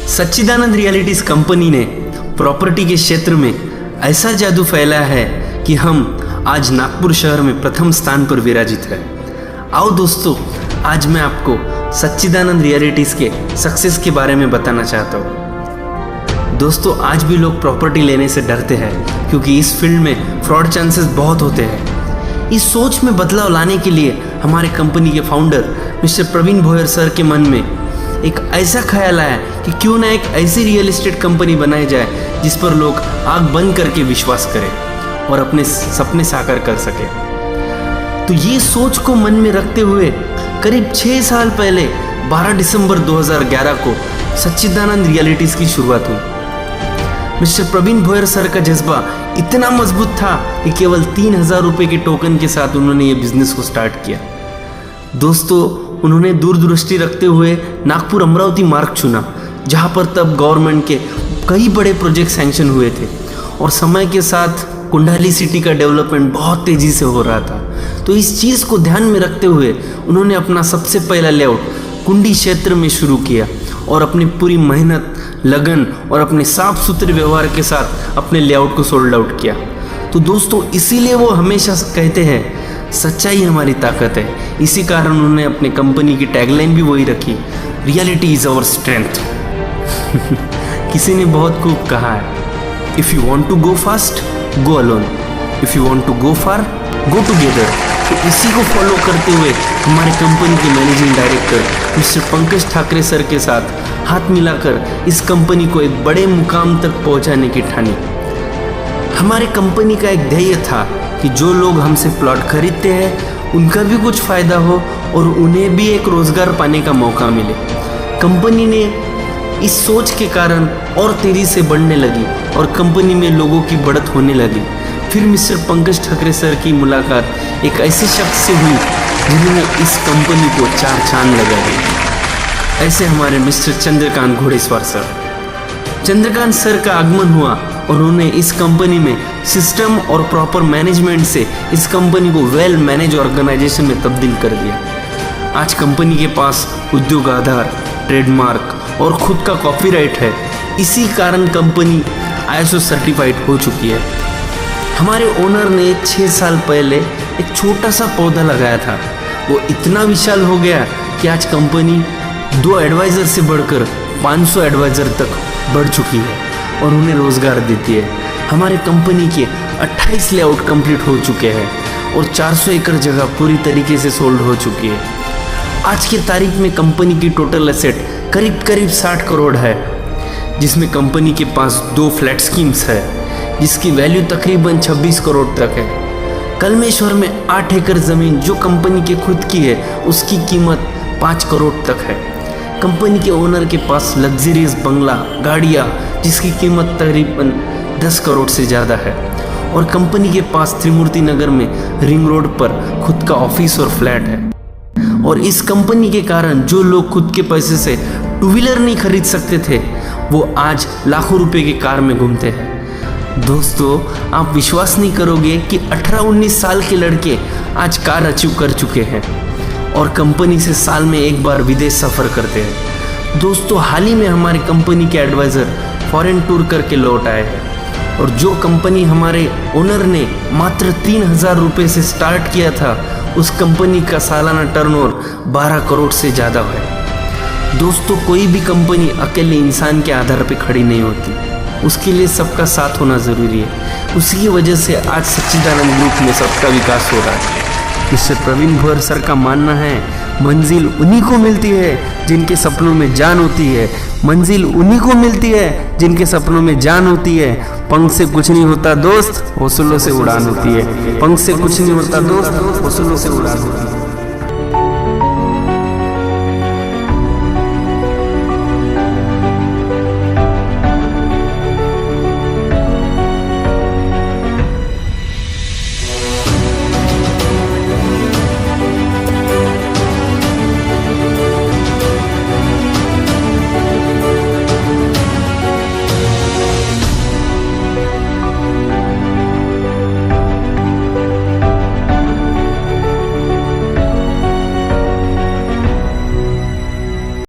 सच्चिदानंद realities company ने property के क्षेत्र में ऐसा जादू फैलाया है कि हम आज नागपुर शहर में प्रथम स्थान पर विराजित है। आओ दोस्तों, आज मैं आपको सच्चिदानंद रियलिटीज के सक्सेस के बारे में बताना चाहता हूँ। दोस्तों, आज भी लोग प्रॉपर्टी लेने से डरते हैं क्योंकि इस फील्ड में फ्रॉड चांसेस बहुत होते हैं। इस सोच में बदलाव लाने के लिए हमारे कंपनी के founder mister Praveen Bhoyar sir के मन में एक ऐसा ख्याल आया कि क्यों ना एक ऐसी रियल एस्टेट कंपनी बनाई जाए जिस पर लोग आंख बंद करके विश्वास करें और अपने सपने साकार कर सके। तो ये सोच को मन में रखते हुए करीब 6 साल पहले 12 दिसंबर 2011 को सच्चिदानंद रियलिटीज की शुरुआत हुई। मिस्टर प्रवीण भोयर सर का जज्बा इतना मजबूत था कि केवल 3,000 रुपये के टोकन के साथ उन्होंने ये बिजनेस को स्टार्ट किया। दोस्तों, उन्होंने दूरदृष्टि रखते हुए नागपुर अमरावती मार्ग चुना, जहाँ पर तब गवर्नमेंट के कई बड़े प्रोजेक्ट सैंक्शन हुए थे और समय के साथ कुंडाली सिटी का डेवलपमेंट बहुत तेज़ी से हो रहा था। तो इस चीज़ को ध्यान में रखते हुए उन्होंने अपना सबसे पहला लेआउट कुंडी क्षेत्र में शुरू किया और अपनी पूरी मेहनत, लगन और अपने साफ सुथरे व्यवहार के साथ अपने लेआउट को सोल्ड आउट किया। तो दोस्तों, इसीलिए वो हमेशा कहते हैं सच्चाई हमारी ताकत है। इसी कारण उन्होंने अपने कंपनी की टैगलाइन भी वही रखी, रियलिटी इज़ आवर स्ट्रेंथ। किसी ने बहुत खूब कहा है, if you want to go fast go alone, if you want to go far go together. तो इसी को फॉलो करते हुए हमारे कंपनी के managing director mister Pankaj Thakare sir के साथ हाथ मिलाकर इस कंपनी को एक बड़े मुकाम तक पहुंचाने की ठानी। हमारे कंपनी का एक ध्येय था कि जो लोग हमसे प्लॉट खरीदते हैं उनका भी कुछ फ़ायदा हो और उन्हें भी एक रोज़गार पाने का मौका मिले। कंपनी ने इस सोच के कारण और तेज़ी से बढ़ने लगी और कंपनी में लोगों की बढ़त होने लगी। फिर मिस्टर पंकज ठाकरे सर की मुलाकात एक ऐसे शख्स से हुई जिन्होंने इस कंपनी को 4 चांद लगा दिए। ऐसे हमारे mister Chandrakant Ghodeswar sir. Chandrakant sir का आगमन हुआ और उन्होंने इस कंपनी में सिस्टम और प्रॉपर मैनेजमेंट से इस कंपनी को वेल मैनेज ऑर्गेनाइजेशन में तब्दील कर दिया। आज कंपनी के पास उद्योग आधार, ट्रेडमार्क और खुद का कॉपीराइट है। इसी कारण कंपनी ISO सर्टिफाइड हो चुकी है। हमारे ओनर ने 6 साल पहले एक छोटा सा पौधा लगाया था, वो इतना विशाल हो गया कि आज कंपनी 2 एडवाइज़र से बढ़कर 500 एडवाइज़र तक बढ़ चुकी है और उन्हें रोज़गार देती है। हमारे कंपनी के 28 लेआउट कंप्लीट हो चुके हैं और 400 एकड़ जगह पूरी तरीके से सोल्ड हो चुकी है। आज की तारीख में कंपनी की टोटल एसेट करीब 60 करोड़ है, जिसमें कंपनी के पास 2 फ्लैट स्कीम्स है जिसकी वैल्यू तकरीबन 26 करोड़ तक है। कलमेश्वर में 8 एकड़ ज़मीन जो कंपनी के खुद की है उसकी कीमत 5 करोड़ तक है। कंपनी के ओनर के पास लग्जरियस बंगला, गाड़ियाँ जिसकी कीमत तकरीबन 10 करोड़ से ज़्यादा है और कंपनी के पास त्रिमूर्ति नगर में रिंग रोड पर खुद का ऑफिस और फ्लैट है। और इस कंपनी के कारण जो लोग खुद के पैसे से 2 व्हीलर नहीं खरीद सकते थे वो आज लाखों रुपए की कार में घूमते हैं। दोस्तों, आप विश्वास नहीं करोगे कि 18-19 साल के लड़के आज कार अचीव कर चुके हैं और कंपनी से साल में एक बार विदेश सफ़र करते हैं। दोस्तों, हाल ही में हमारे कंपनी के एडवाइज़र फॉरेन टूर करके लौट आए हैं और जो कंपनी हमारे ओनर ने मात्र 3,000 रुपये से स्टार्ट किया था उस कंपनी का सालाना टर्नओवर 12 करोड़ से ज़्यादा है। दोस्तों, कोई भी कंपनी अकेले इंसान के आधार पर खड़ी नहीं होती, उसके लिए सबका साथ होना ज़रूरी है। उसी की वजह से आज सच्चिदानंद ग्रुप में सबका विकास हो रहा है। मिस्टर प्रवीण भोयर सर का मानना है मंजिल उन्हीं को मिलती है जिनके सपनों में जान होती है। मंजिल उन्हीं को मिलती है जिनके सपनों में जान होती है। पंख से कुछ नहीं होता दोस्त, हौसलों से उड़ान होती है। पंख से कुछ नहीं होता दोस्त, हौसलों से उड़ान होती है।